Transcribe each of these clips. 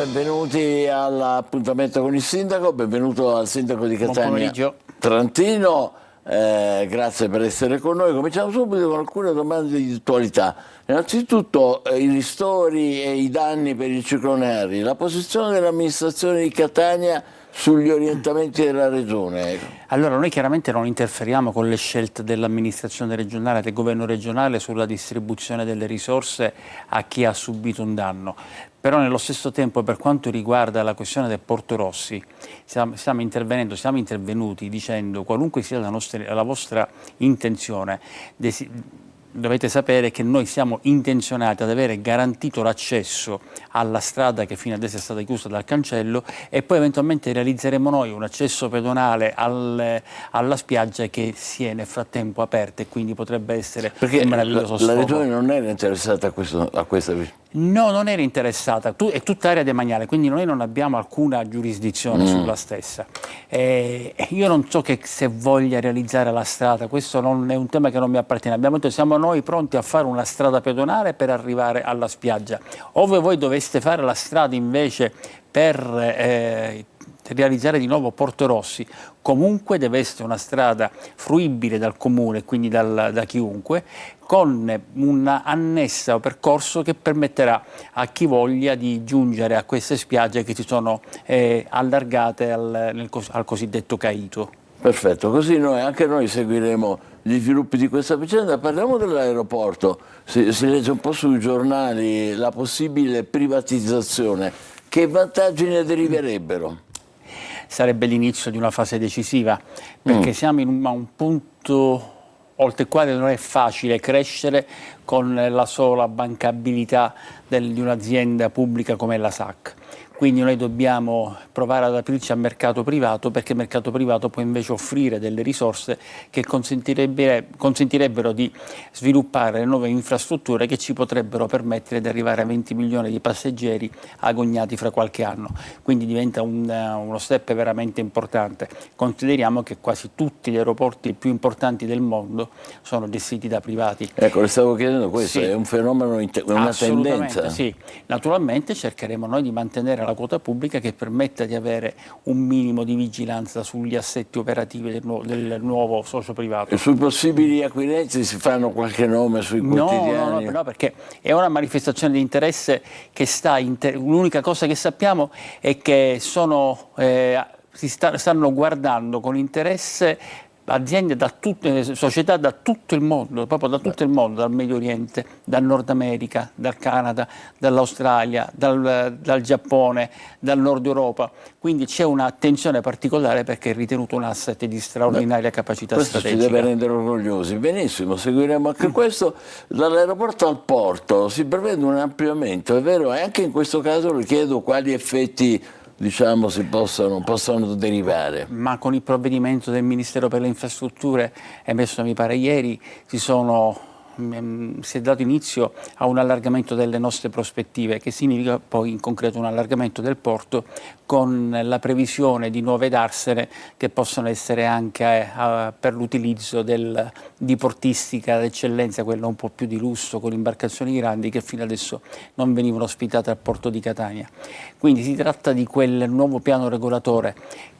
benvenuti all'appuntamento con il sindaco, benvenuto al sindaco di Buon Catania pomeriggio. Trantino, grazie per essere con noi. Cominciamo subito con alcune domande di attualità. Innanzitutto i ristori e i danni per il ciclone Harry, la posizione dell'amministrazione di Catania sugli orientamenti della regione. Allora, noi chiaramente non interferiamo con le scelte dell'amministrazione regionale, del governo regionale sulla distribuzione delle risorse a chi ha subito un danno. Però nello stesso tempo, per quanto riguarda la questione del Porto Rossi, siamo intervenuti dicendo qualunque sia la vostra intenzione, dovete sapere che noi siamo intenzionati ad avere garantito l'accesso alla strada che fino adesso è stata chiusa dal cancello e poi eventualmente realizzeremo noi un accesso pedonale alla spiaggia che si è nel frattempo aperta e quindi potrebbe essere un meraviglioso sfogo. La regione non era interessata a questa vicenda? No, non era interessata, è tutta area demaniale, quindi noi non abbiamo alcuna giurisdizione sulla stessa. Io non so che se voglia realizzare la strada, questo non è un tema che non mi appartiene. Abbiamo detto siamo noi pronti a fare una strada pedonale per arrivare alla spiaggia. Ove voi doveste fare la strada invece per realizzare di nuovo Porto Rossi, comunque deve essere una strada fruibile dal comune, quindi da chiunque, con un annesso percorso che permetterà a chi voglia di giungere a queste spiagge che si sono allargate al cosiddetto Caito. Perfetto, così anche noi seguiremo gli sviluppi di questa vicenda. Parliamo dell'aeroporto, si legge un po' sui giornali la possibile privatizzazione. Che vantaggi ne deriverebbero? Sarebbe l'inizio di una fase decisiva, perché siamo a un punto oltre il quale non è facile crescere con la sola bancabilità di un'azienda pubblica come la SAC. Quindi noi dobbiamo provare ad aprirci al mercato privato, perché il mercato privato può invece offrire delle risorse che consentirebbero di sviluppare nuove infrastrutture che ci potrebbero permettere di arrivare a 20 milioni di passeggeri agognati fra qualche anno. Quindi diventa uno step veramente importante. Consideriamo che quasi tutti gli aeroporti più importanti del mondo sono gestiti da privati. Ecco, le stavo chiedendo questo, Sì. È un fenomeno, una tendenza? Sì, naturalmente cercheremo noi di mantenere la quota pubblica che permetta di avere un minimo di vigilanza sugli assetti operativi del nuovo socio privato. E sui possibili acquirenti si fanno qualche nome sui quotidiani? No, perché è una manifestazione di interesse che l'unica cosa che sappiamo è che stanno guardando con interesse aziende società da tutto il mondo, proprio da tutto il mondo, dal Medio Oriente, dal Nord America, dal Canada, dall'Australia, dal Giappone, dal Nord Europa. Quindi c'è un'attenzione particolare perché è ritenuto un asset di straordinaria capacità strategica. Questo ci deve rendere orgogliosi. Benissimo, seguiremo anche questo. Dall'aeroporto al porto si prevede un ampliamento, è vero? E anche in questo caso le chiedo quali effetti possono derivare. Ma con il provvedimento del Ministero per le Infrastrutture emesso mi pare ieri si è dato inizio a un allargamento delle nostre prospettive, che significa poi in concreto un allargamento del porto con la previsione di nuove darsene che possono essere anche per l'utilizzo di portistica d'eccellenza, quella un po' più di lusso, con imbarcazioni grandi che fino adesso non venivano ospitate al porto di Catania. Quindi si tratta di quel nuovo piano regolatore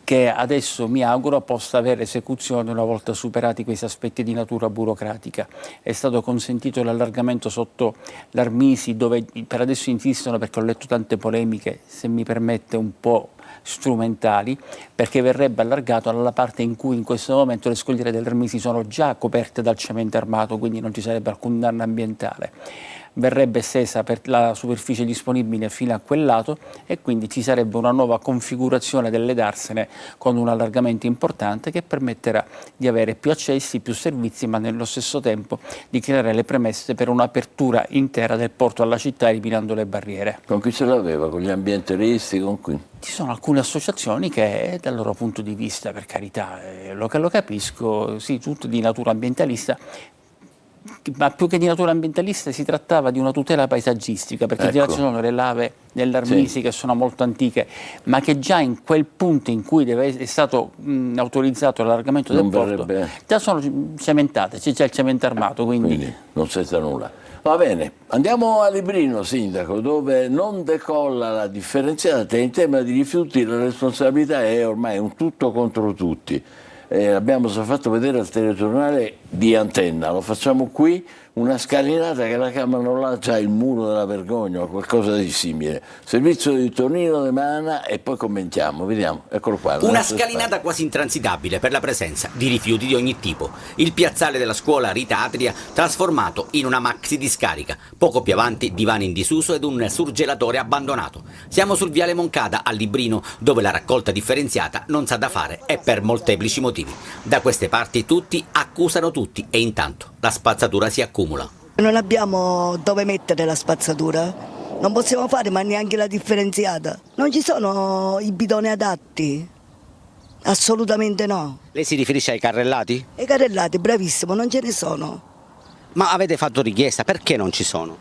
che adesso mi auguro possa avere esecuzione una volta superati questi aspetti di natura burocratica. È stato consentito l'allargamento sotto l'Armisi, dove per adesso insistono, perché ho letto tante polemiche, se mi permette un po' strumentali, perché verrebbe allargato alla parte in cui in questo momento le scogliere dell'Armisi sono già coperte dal cemento armato, quindi non ci sarebbe alcun danno ambientale. Verrebbe estesa per la superficie disponibile fino a quel lato e quindi ci sarebbe una nuova configurazione delle darsene con un allargamento importante che permetterà di avere più accessi, più servizi, ma nello stesso tempo di creare le premesse per un'apertura intera del porto alla città eliminando le barriere. Con chi ce l'aveva? Con gli ambientalisti? Con qui? Ci sono alcune associazioni che dal loro punto di vista, per carità, lo capisco, sì, tutto di natura ambientalista, ma più che di natura ambientalista si trattava di una tutela paesaggistica, perché già ci sono le lave dell'Armisi che sono molto antiche, ma che già in quel punto in cui è stato autorizzato l'allargamento del porto, già sono cementate, c'è già il cemento armato. Quindi non senza nulla. Va bene, andiamo a Librino, sindaco, dove non decolla la differenziata e in tema di rifiuti la responsabilità è ormai un tutto contro tutti. Abbiamo già fatto vedere al telegiornale di Antenna, lo facciamo qui, una scalinata che la chiamano là già il muro della vergogna o qualcosa di simile. Servizio di Tonino De Mana e poi commentiamo, vediamo, eccolo qua. Una scalinata quasi intransitabile per la presenza di rifiuti di ogni tipo. Il piazzale della scuola Rita Atria trasformato in una maxi discarica. Poco più avanti divani in disuso ed un surgelatore abbandonato. Siamo sul viale Moncada a Librino, dove la raccolta differenziata non sa da fare e per molteplici motivi. Da queste parti tutti accusano tutti e intanto la spazzatura si accumula. Non abbiamo dove mettere la spazzatura, non possiamo fare ma neanche la differenziata. Non ci sono i bidoni adatti, assolutamente no. Lei si riferisce ai carrellati? E i carrellati, bravissimo, non ce ne sono. Ma avete fatto richiesta, perché non ci sono?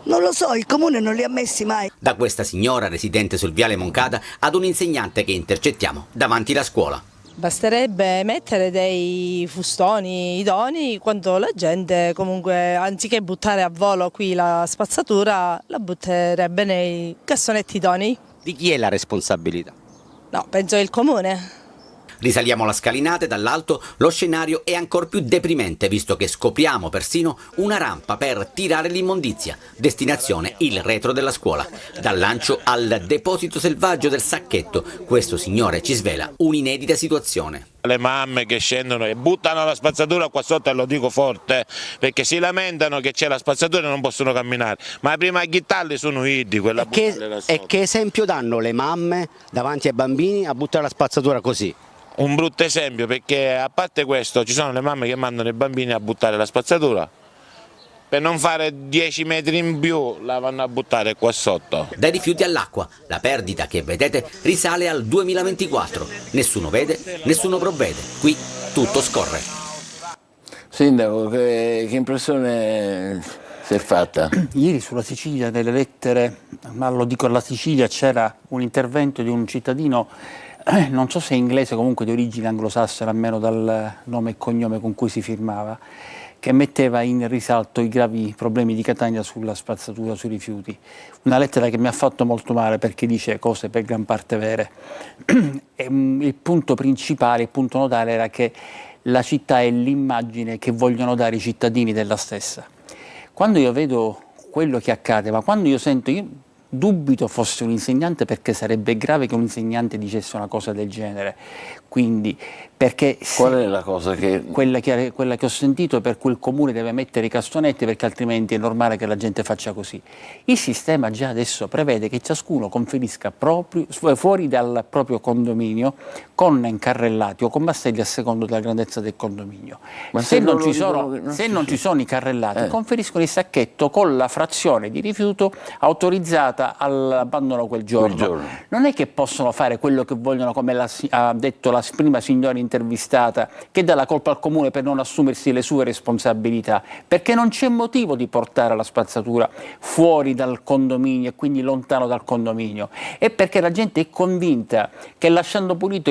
Non lo so, il comune non li ha messi mai. Da questa signora residente sul viale Moncada ad un insegnante che intercettiamo davanti alla scuola. Basterebbe mettere dei fustoni idonei quando la gente comunque anziché buttare a volo qui la spazzatura la butterebbe nei cassonetti idonei. Di chi è la responsabilità? No, penso il comune. Risaliamo la scalinata e dall'alto lo scenario è ancora più deprimente visto che scopriamo persino una rampa per tirare l'immondizia, destinazione il retro della scuola. Dal lancio al deposito selvaggio del sacchetto, questo signore ci svela un'inedita situazione. Le mamme che scendono e buttano la spazzatura qua sotto, e lo dico forte, perché si lamentano che c'è la spazzatura e non possono camminare, ma prima a ghitarli sono iddi quella E che esempio danno le mamme davanti ai bambini a buttare la spazzatura così? Un brutto esempio, perché a parte questo ci sono le mamme che mandano i bambini a buttare la spazzatura, per non fare 10 metri in più la vanno a buttare qua sotto. Dai rifiuti all'acqua, la perdita che vedete risale al 2024. Nessuno vede, nessuno provvede. Qui tutto scorre. Sindaco, che impressione si è fatta? Ieri sulla Sicilia, nelle lettere, ma lo dico alla Sicilia, c'era un intervento di un cittadino, non so se inglese, comunque di origine anglosassone, almeno dal nome e cognome con cui si firmava, che metteva in risalto i gravi problemi di Catania sulla spazzatura, sui rifiuti. Una lettera che mi ha fatto molto male perché dice cose per gran parte vere. E, il punto principale, il punto nodale era che la città è l'immagine che vogliono dare i cittadini della stessa. Quando io vedo quello che accade, ma quando io sento, io dubito fosse un insegnante, perché sarebbe grave che un insegnante dicesse una cosa del genere. Quindi, perché Qual è la cosa che... quella che ho sentito, per cui il comune deve mettere i cassonetti perché altrimenti è normale che la gente faccia così. Il sistema già adesso prevede che ciascuno conferisca fuori dal proprio condominio con incarrellati o con masselli a secondo della grandezza del condominio. Ma se non ci ci sono i carrellati, conferiscono il sacchetto con la frazione di rifiuto autorizzata all'abbandono quel giorno. Non è che possono fare quello che vogliono, come ha detto la prima signora intervistata, che dà la colpa al comune per non assumersi le sue responsabilità, perché non c'è motivo di portare la spazzatura fuori dal condominio e quindi lontano dal condominio, è perché la gente è convinta che lasciando pulito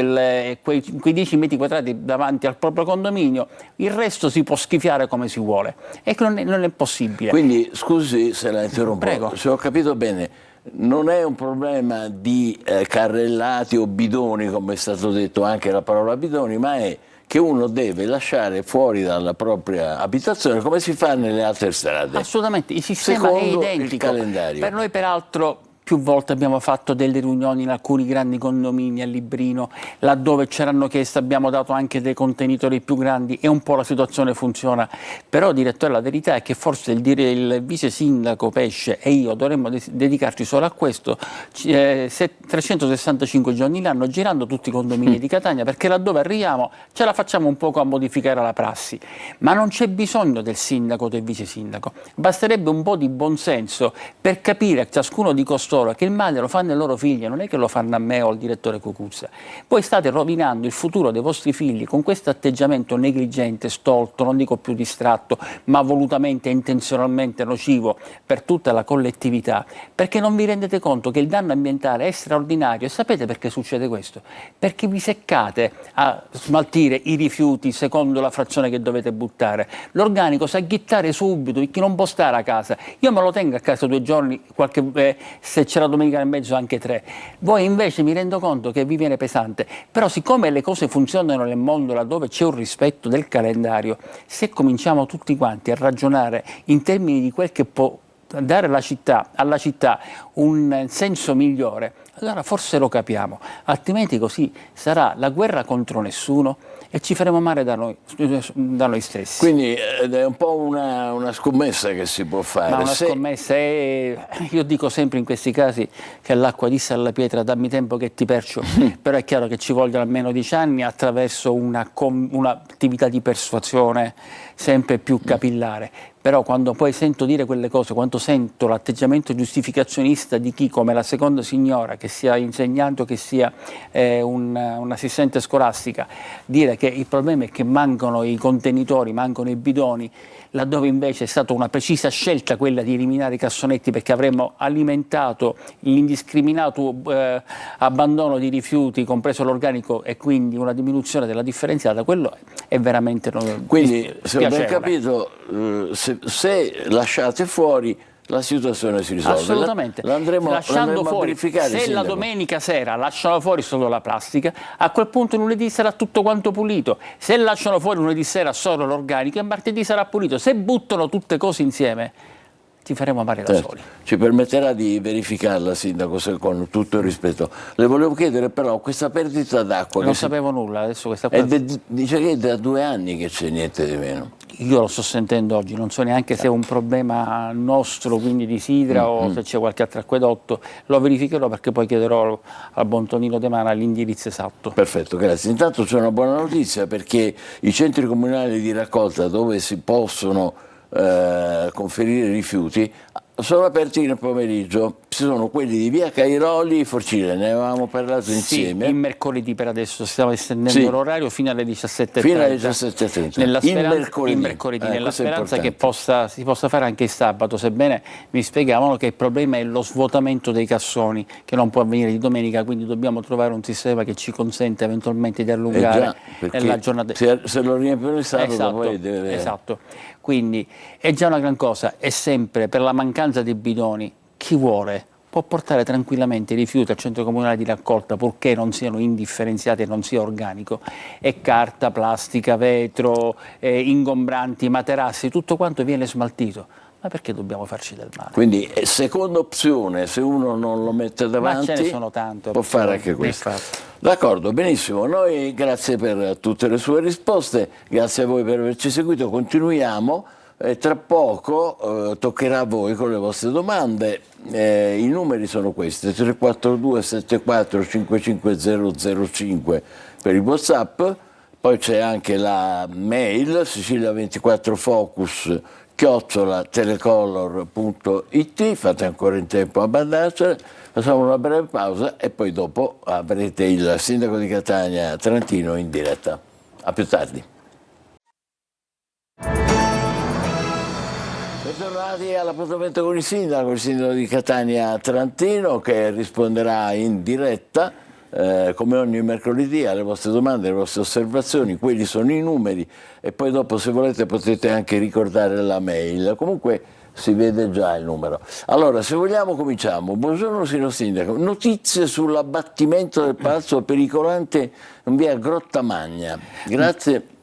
quei 10 metri quadrati davanti al proprio condominio, il resto si può schifiare come si vuole, e che non è possibile. Quindi, scusi se la interrompo, Prego. se ho capito bene, non è un problema di carrellati o bidoni, come è stato detto, anche la parola bidoni, ma è che uno deve lasciare fuori dalla propria abitazione come si fa nelle altre strade. Assolutamente, il sistema Secondo è identico. il calendario. Per noi peraltro più volte abbiamo fatto delle riunioni in alcuni grandi condomini a Librino, laddove c'erano chiesto, abbiamo dato anche dei contenitori più grandi e un po' la situazione funziona. Però, direttore, la verità è che forse il vice sindaco Pesce e io dovremmo dedicarci solo a questo 365 giorni l'anno, girando tutti i condomini di Catania, perché laddove arriviamo ce la facciamo un poco a modificare la prassi. Ma non c'è bisogno del sindaco o del vice sindaco, basterebbe un po' di buonsenso per capire a ciascuno di costoro costoro, che il male lo fanno ai loro figli, non è che lo fanno a me o al direttore Cucuzza. Voi state rovinando il futuro dei vostri figli con questo atteggiamento negligente, stolto, non dico più distratto, ma volutamente e intenzionalmente nocivo per tutta la collettività, perché non vi rendete conto che il danno ambientale è straordinario. E sapete perché succede questo? Perché vi seccate a smaltire i rifiuti secondo la frazione che dovete buttare. L'organico sa ghittare subito, chi non può stare a casa. Io me lo tengo a casa 2 giorni, se c'è la domenica nel mezzo anche 3. Voi invece mi rendo conto che vi viene pesante. Però siccome le cose funzionano nel mondo laddove c'è un rispetto del calendario, se cominciamo tutti quanti a ragionare in termini di quel che può dare alla città un senso migliore, allora forse lo capiamo, altrimenti così sarà la guerra contro nessuno e ci faremo male da noi stessi. Quindi è un po' una scommessa che si può fare. Ma una scommessa io dico sempre in questi casi che l'acqua disse alla pietra dammi tempo che ti percio, però è chiaro che ci vogliono almeno 10 anni attraverso un'attività di persuasione sempre più capillare. Però quando poi sento dire quelle cose, quando sento l'atteggiamento giustificazionista di chi, come la seconda signora, che sia insegnante o che sia un assistente scolastica, dire che il problema è che mancano i contenitori, mancano i bidoni, laddove invece è stata una precisa scelta quella di eliminare i cassonetti perché avremmo alimentato l'indiscriminato abbandono di rifiuti, compreso l'organico, e quindi una diminuzione della differenziata, quello è veramente Quindi, se ho ben spiacevole. capito, se lasciate fuori la situazione si risolve. Assolutamente. L'andremo a verificare. Se la Sindaco. domenica sera lasciano fuori solo la plastica, a quel punto lunedì sarà tutto quanto pulito. Se lasciano fuori lunedì sera solo l'organico, e martedì sarà pulito. Se buttano tutte cose insieme, ti faremo male da Certo. soli. Ci permetterà di verificarla, Sindaco, con tutto il rispetto. Le volevo chiedere però, questa perdita d'acqua... Non sapevo nulla, adesso questa qua... dice che è da 2 anni che c'è niente di meno. Io lo sto sentendo oggi, non so neanche se è un problema nostro, quindi di Sidra, o se c'è qualche altro acquedotto. Lo verificherò perché poi chiederò al buon Tonino De Mana l'indirizzo esatto. Perfetto, grazie. Intanto c'è una buona notizia perché i centri comunali di raccolta dove si possono conferire rifiuti sono aperti nel pomeriggio. Ci sono quelli di via Cairoli e Forcile, ne avevamo parlato insieme. Sì, il mercoledì per adesso stiamo estendendo l'orario fino alle 17:30. Fino alle 17:30. Nella Il mercoledì, nella speranza che importante. si possa fare anche il sabato, sebbene mi spiegavano che il problema è lo svuotamento dei cassoni, che non può avvenire di domenica, quindi dobbiamo trovare un sistema che ci consente eventualmente di allungare la giornata. Se lo riempiono il sabato, Esatto, poi deve... esatto. Quindi è già una gran cosa, e sempre per la mancanza di bidoni, chi vuole può portare tranquillamente i rifiuti al centro comunale di raccolta, purché non siano indifferenziati e non sia organico, e carta, plastica, vetro, ingombranti, materassi, tutto quanto viene smaltito. Ma perché dobbiamo farci del male? Quindi, seconda opzione, se uno non lo mette davanti, Ma ce ne sono tante può fare opzioni, anche questo. infatti. D'accordo, benissimo. Noi grazie per tutte le sue risposte, grazie a voi per averci seguito, continuiamo. Tra poco toccherà a voi con le vostre domande. I numeri sono questi: 342 74 55005 per il WhatsApp, poi c'è anche la mail sicilia24focus@telecolor.it. Fate ancora in tempo a mandarcela. Facciamo una breve pausa e poi dopo avrete il sindaco di Catania Trantino in diretta. A più tardi. Bentornati all'appuntamento con il sindaco di Catania Trantino, che risponderà in diretta come ogni mercoledì alle vostre domande, alle vostre osservazioni. Quelli sono i numeri e poi dopo, se volete, potete anche ricordare la mail. Comunque si vede già il numero. Allora, se vogliamo cominciamo. Buongiorno signor sindaco, notizie sull'abbattimento del palazzo pericolante in via Grottamagna. Grazie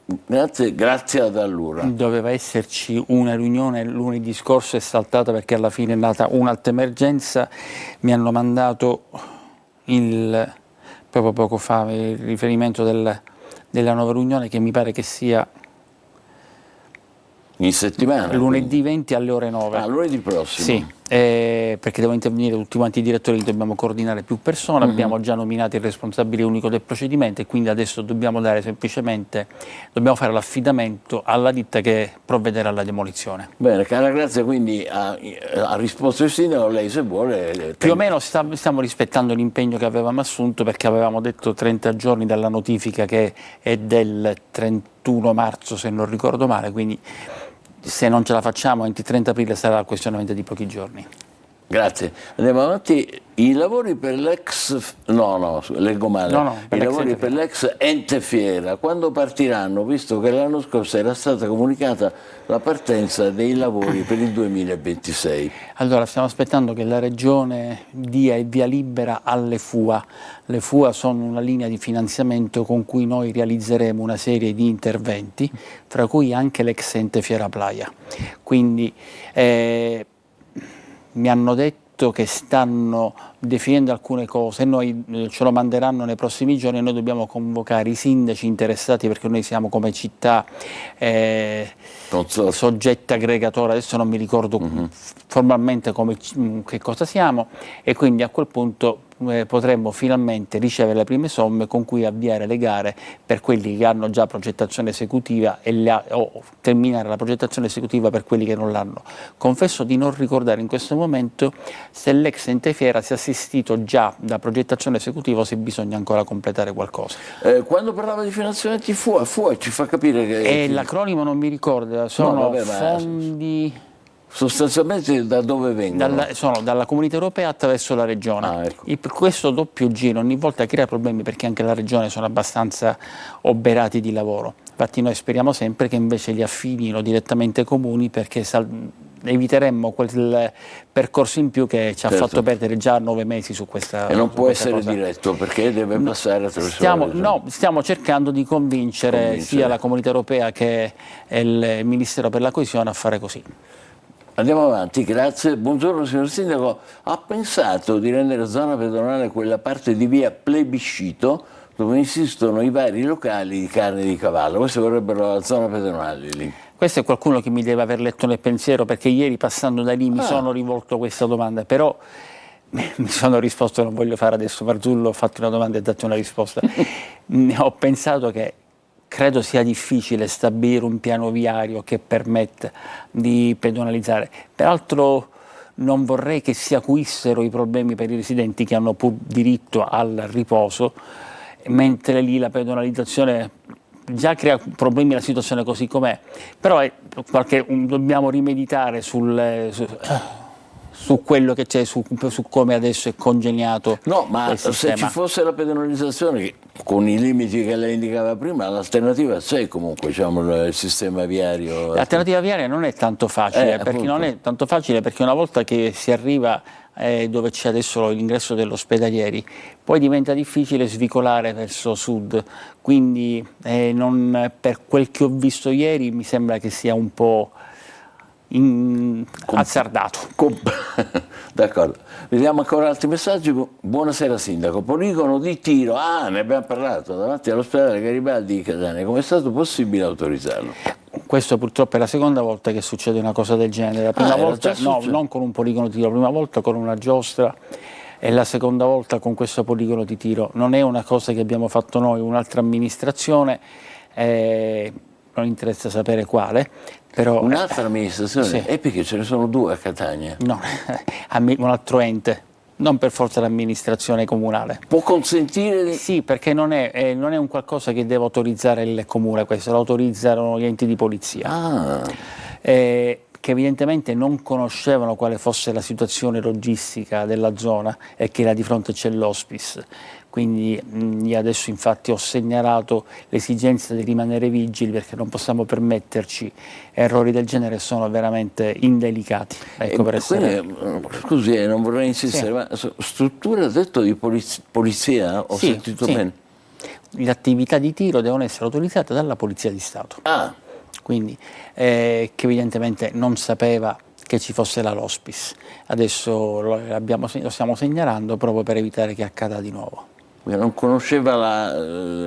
ad allora. Doveva esserci una riunione lunedì scorso, è saltata perché alla fine è nata un'altra emergenza. Mi hanno mandato proprio poco fa il riferimento della nuova riunione, che mi pare che sia In settimana? Lunedì 20 alle ore 9. Ah, lunedì prossimo. Sì, perché devono intervenire tutti quanti i direttori, dobbiamo coordinare più persone, abbiamo già nominato il responsabile unico del procedimento e quindi adesso dobbiamo fare l'affidamento alla ditta che provvederà alla demolizione. Bene, cara Grazia, quindi ha risposto il sindaco, lei se vuole... Più o meno stiamo rispettando l'impegno che avevamo assunto, perché avevamo detto 30 giorni dalla notifica, che è del 31 marzo se non ricordo male, quindi se non ce la facciamo entro il 30 aprile sarà questionamento di pochi giorni. Grazie. Andiamo avanti. I lavori per l'ex... No, leggo male. I lavori per l'ex ente fiera, quando partiranno, visto che l'anno scorso era stata comunicata la partenza dei lavori per il 2026? Allora, stiamo aspettando che la Regione dia il via libera alle FUA. Le FUA sono una linea di finanziamento con cui noi realizzeremo una serie di interventi, tra cui anche l'ex ente Fiera Playa. Quindi mi hanno detto che stanno definendo alcune cose, noi ce lo manderanno nei prossimi giorni e noi dobbiamo convocare i sindaci interessati, perché noi siamo come città soggetto aggregatore, adesso non mi ricordo formalmente che cosa siamo, e quindi a quel punto potremmo finalmente ricevere le prime somme con cui avviare le gare per quelli che hanno già progettazione esecutiva o terminare la progettazione esecutiva per quelli che non l'hanno. Confesso di non ricordare in questo momento se l'ex ente fiera sia assistito già da progettazione esecutiva o se bisogna ancora completare qualcosa. Quando parlava di finanziamenti FUA ci fa capire che... l'acronimo non mi ricordo, sono fondi... Sostanzialmente da dove vengono? Sono dalla Comunità Europea attraverso la Regione. Ecco. Questo doppio giro ogni volta crea problemi, perché anche la Regione sono abbastanza oberati di lavoro. Infatti noi speriamo sempre che invece li affidino direttamente ai comuni, perché eviteremmo quel percorso in più che ci ha fatto perdere già 9 mesi su questa cosa. E non può essere diretto, perché deve passare attraverso la Regione. Stiamo cercando di convincere sia la Comunità Europea che il Ministero per la Coesione a fare così. Andiamo avanti, grazie. Buongiorno signor Sindaco. Ha pensato di rendere zona pedonale quella parte di via Plebiscito dove insistono i vari locali di carne di cavallo? Queste vorrebbero la zona pedonale lì. Questo è qualcuno che mi deve aver letto nel pensiero, perché ieri passando da lì mi sono rivolto questa domanda, però mi sono risposto, non voglio fare adesso Marzullo, ho fatto una domanda e dato una risposta. Ho pensato che credo sia difficile stabilire un piano viario che permetta di pedonalizzare. Peraltro non vorrei che si acuissero i problemi per i residenti, che hanno pur diritto al riposo, mentre lì la pedonalizzazione già crea problemi la situazione così com'è. Però dobbiamo rimeditare su quello che c'è, su come adesso è congegnato. No, ma se ci fosse la pedonalizzazione, con i limiti che lei indicava prima, l'alternativa c'è comunque, diciamo, il sistema viario. L'alternativa viaria non è tanto facile, perché una volta che si arriva dove c'è adesso l'ingresso dell'ospedalieri, poi diventa difficile svicolare verso sud, quindi per quel che ho visto ieri mi sembra che sia un po' azzardato. D'accordo, vediamo ancora altri messaggi. Buonasera Sindaco, poligono di tiro, ne abbiamo parlato, davanti all'ospedale Garibaldi di Catania, come è stato possibile autorizzarlo? Questo purtroppo è la seconda volta che succede una cosa del genere. La prima volta non con un poligono di tiro, la prima volta con una giostra e la seconda volta con questo poligono di tiro. Non è una cosa che abbiamo fatto noi, un'altra amministrazione, non interessa sapere quale. Un'altra amministrazione? Sì. È perché ce ne sono 2 a Catania? No, un altro ente, non per forza l'amministrazione comunale. Può consentire? Sì, perché non è un qualcosa che deve autorizzare il comune, questo lo autorizzano gli enti di polizia. Che evidentemente non conoscevano quale fosse la situazione logistica della zona e che là di fronte c'è l'hospice. Quindi adesso infatti ho segnalato l'esigenza di rimanere vigili, perché non possiamo permetterci errori del genere, sono veramente indelicati. Scusi, non vorrei insistere, ma struttura detto di polizia? Ho sentito bene? Le attività di tiro devono essere autorizzate dalla Polizia di Stato. Quindi che evidentemente non sapeva che ci fosse l'hospice. Adesso lo stiamo segnalando proprio per evitare che accada di nuovo. Non conosceva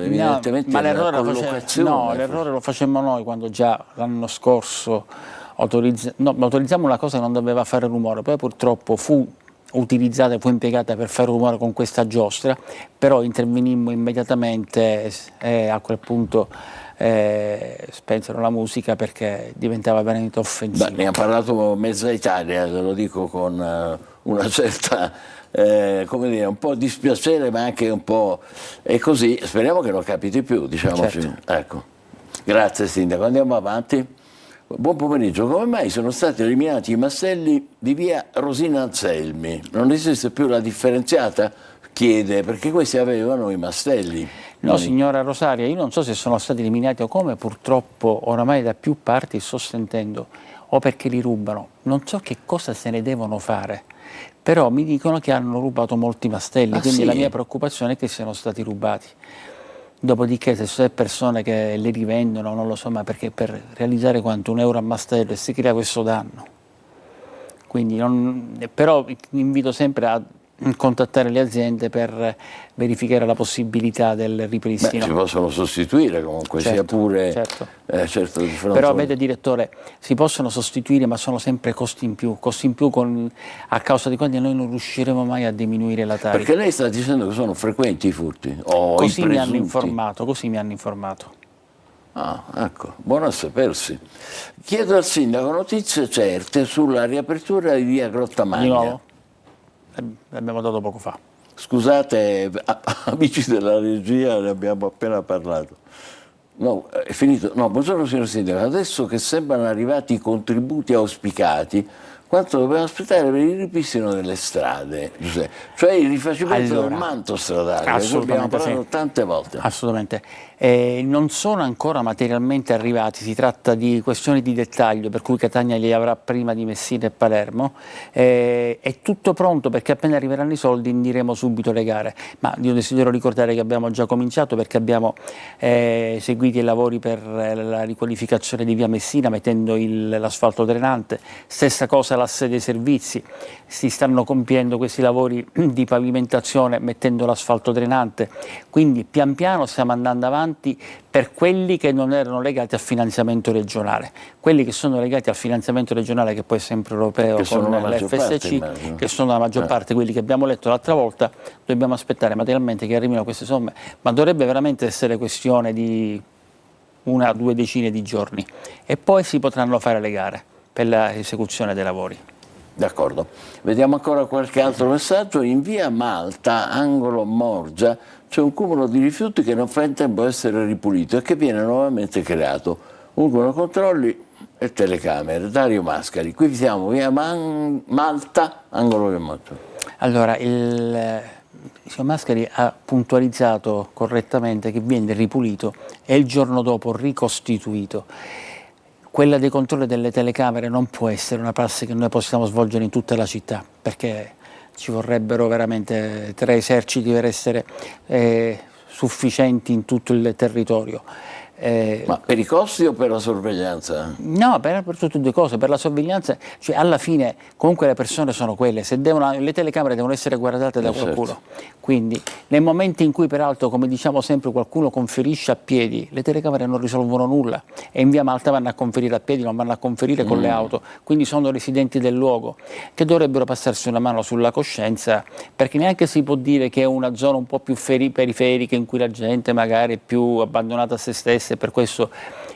evidentemente ma la l'errore collocazione. l'errore lo facemmo noi quando già l'anno scorso autorizziamo una cosa che non doveva fare rumore, poi purtroppo fu impiegata per fare rumore con questa giostra, però intervenimmo immediatamente e a quel punto spensero la musica perché diventava veramente offensivo. Ne ha parlato mezza Italia, te lo dico con una certa, come dire, un po' dispiacere, ma anche un po'... E così, speriamo che non capiti più, diciamoci. Certo. Ecco. Grazie Sindaco, andiamo avanti. Buon pomeriggio, come mai sono stati eliminati i mastelli di via Rosina Anselmi? Non esiste più la differenziata? Chiede, perché questi avevano i mastelli. No, signora Rosaria, io non so se sono stati eliminati o come, purtroppo oramai da più parti sto sentendo, o perché li rubano, non so che cosa se ne devono fare, però mi dicono che hanno rubato molti mastelli, quindi sì? la mia preoccupazione è che siano stati rubati. Dopodiché se sono persone che li rivendono, non lo so, ma perché per realizzare quanto €1 a mastello e si crea questo danno. Quindi però invito sempre a contattare le aziende per verificare la possibilità del ripristino. Si possono sostituire comunque, sia Certo, pure certo. Certo, di fronte Però vede direttore, si possono sostituire ma sono sempre costi in più a causa di quanti noi non riusciremo mai a diminuire la tarifa. Perché lei sta dicendo che sono frequenti i furti? O Così i mi hanno presunti? così mi hanno informato. Ah, ecco, buono a sapersi. Chiedo al Sindaco notizie certe sulla riapertura di via Di Grottamagna. nuovo? L'abbiamo dato poco fa. Scusate, amici della regia, ne abbiamo appena parlato. No, è finito. No, buongiorno signor Sindaco. Adesso che sembrano arrivati i contributi auspicati, quanto dobbiamo aspettare per il ripristino delle strade, Giuseppe? Cioè il rifacimento del manto stradale, di cui abbiamo parlato tante volte. Assolutamente. Non sono ancora materialmente arrivati, si tratta di questioni di dettaglio, per cui Catania li avrà prima di Messina e Palermo. È tutto pronto perché appena arriveranno i soldi indiremo subito le gare. Ma io desidero ricordare che abbiamo già cominciato perché abbiamo seguito i lavori per la riqualificazione di via Messina mettendo l'asfalto drenante, stessa cosa l'asse dei servizi, si stanno compiendo questi lavori di pavimentazione mettendo l'asfalto drenante, quindi pian piano stiamo andando avanti per quelli che non erano legati al finanziamento regionale. Quelli che sono legati al finanziamento regionale, che poi è sempre europeo Che sono con la maggior l'FSC, parte, che sono la maggior parte, quelli che abbiamo letto l'altra volta, dobbiamo aspettare materialmente che arrivino queste somme, ma dovrebbe veramente essere questione di 1 o 2 decine di giorni e poi si potranno fare le gare per l'esecuzione dei lavori. D'accordo. Vediamo ancora qualche altro messaggio. In via Malta, angolo Morgia, c'è un cumulo di rifiuti che non fa in tempo a essere ripulito e che viene nuovamente creato. Urgono controlli e telecamere. Dario Mascari. Qui siamo, via Malta, angolo via Morgia. Allora, il signor Mascari ha puntualizzato correttamente che viene ripulito e il giorno dopo ricostituito. Quella dei controlli delle telecamere non può essere una prassi che noi possiamo svolgere in tutta la città, perché ci vorrebbero veramente 3 eserciti per essere sufficienti in tutto il territorio. Ma per i costi o per la sorveglianza? No, per tutte e 2 cose, per la sorveglianza, cioè alla fine comunque le persone sono quelle, le telecamere devono essere guardate da qualcuno, quindi nei momenti in cui peraltro, come diciamo sempre, qualcuno conferisce a piedi, le telecamere non risolvono nulla e in via Malta vanno a conferire a piedi, non vanno a conferire con le auto, quindi sono residenti del luogo che dovrebbero passarsi una mano sulla coscienza, perché neanche si può dire che è una zona un po' più periferica in cui la gente magari è più abbandonata a se stessa e per questo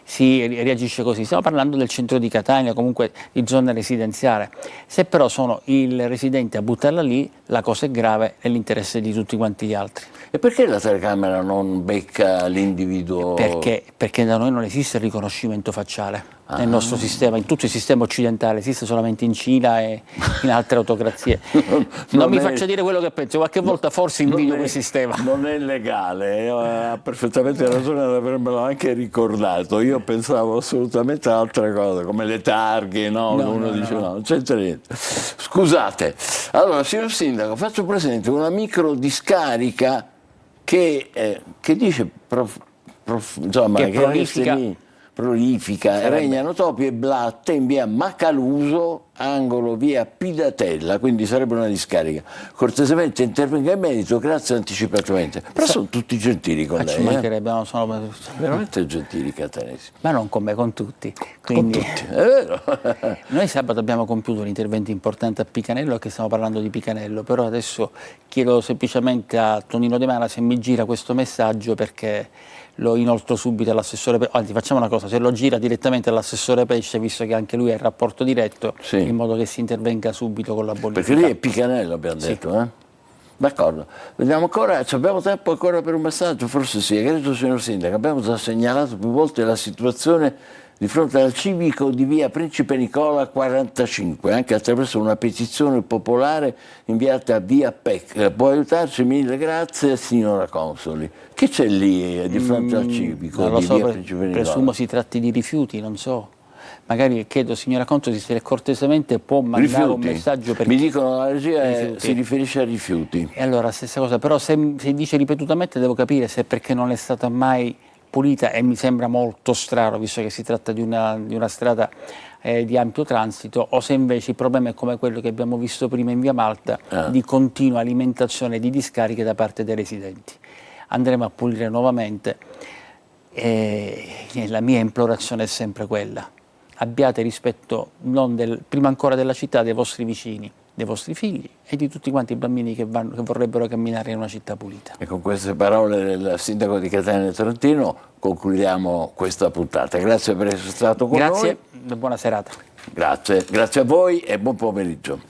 si reagisce così. Stiamo parlando del centro di Catania, comunque di zona residenziale. Se però sono il residente a buttarla lì, la cosa è grave nell'interesse di tutti quanti gli altri. E perché la telecamera non becca l'individuo? Perché da noi non esiste il riconoscimento facciale nel nostro sistema, in tutto il sistema occidentale, esiste solamente in Cina e in altre autocrazie. Non mi faccia dire quello che penso, qualche volta forse invidio quel sistema. Non è legale, ha perfettamente ragione ad avermelo anche ricordato. Io pensavo assolutamente a altre cose, come le targhe, no? Uno dice no, non c'entra niente. Scusate. Allora, signor Sindaco, faccio presente una micro discarica che dice insomma, Che prolifica. prolifica, regnano topi e blatte in via Macaluso, angolo via Pidatella, quindi sarebbe una discarica. Cortesemente intervenga in merito, grazie anticipatamente. Però sono tutti gentili con Ci lei, mancherebbe, no, sono... veramente gentili i catanesi. ma non con me, con tutti. Con Quindi, tutti, è vero. noi sabato abbiamo compiuto un intervento importante a Picanello, che stiamo parlando di Picanello, però adesso chiedo semplicemente a Tonino De Mara se mi gira questo messaggio, perché lo inoltro subito all'assessore, anzi facciamo una cosa, se lo gira direttamente all'assessore Pesce, visto che anche lui è in rapporto diretto, Sì. in modo che si intervenga subito con la bonifica. Perché lì è Picanello, abbiamo detto, eh? D'accordo. Vediamo ancora, abbiamo tempo ancora per un messaggio? Forse sì. Egregio signor Sindaco, abbiamo già segnalato più volte la situazione di fronte al civico di via Principe Nicola 45, anche attraverso una petizione popolare inviata a via PEC. Può aiutarci? Mille grazie, signora Consoli. Che c'è lì di fronte al civico Non lo di so, via Principe Nicola? presumo si tratti di rifiuti, non so. Magari chiedo, signora Consoli, se cortesemente può mandare un messaggio per... Mi dicono la regia Rifiuti. si riferisce a rifiuti. E allora, stessa cosa, però se dice ripetutamente devo capire se è perché non è stata mai pulita, e mi sembra molto strano, visto che si tratta di una strada di ampio transito, o se invece il problema è come quello che abbiamo visto prima in via Malta, di continua alimentazione di discariche da parte dei residenti. Andremo a pulire nuovamente e la mia implorazione è sempre quella: abbiate rispetto prima ancora della città, dei vostri vicini, dei vostri figli e di tutti quanti i bambini che vorrebbero camminare in una città pulita. E con queste parole del sindaco di Catania Trentino concludiamo questa puntata. Grazie per essere stato con noi. Grazie e buona serata. Grazie a voi e buon pomeriggio.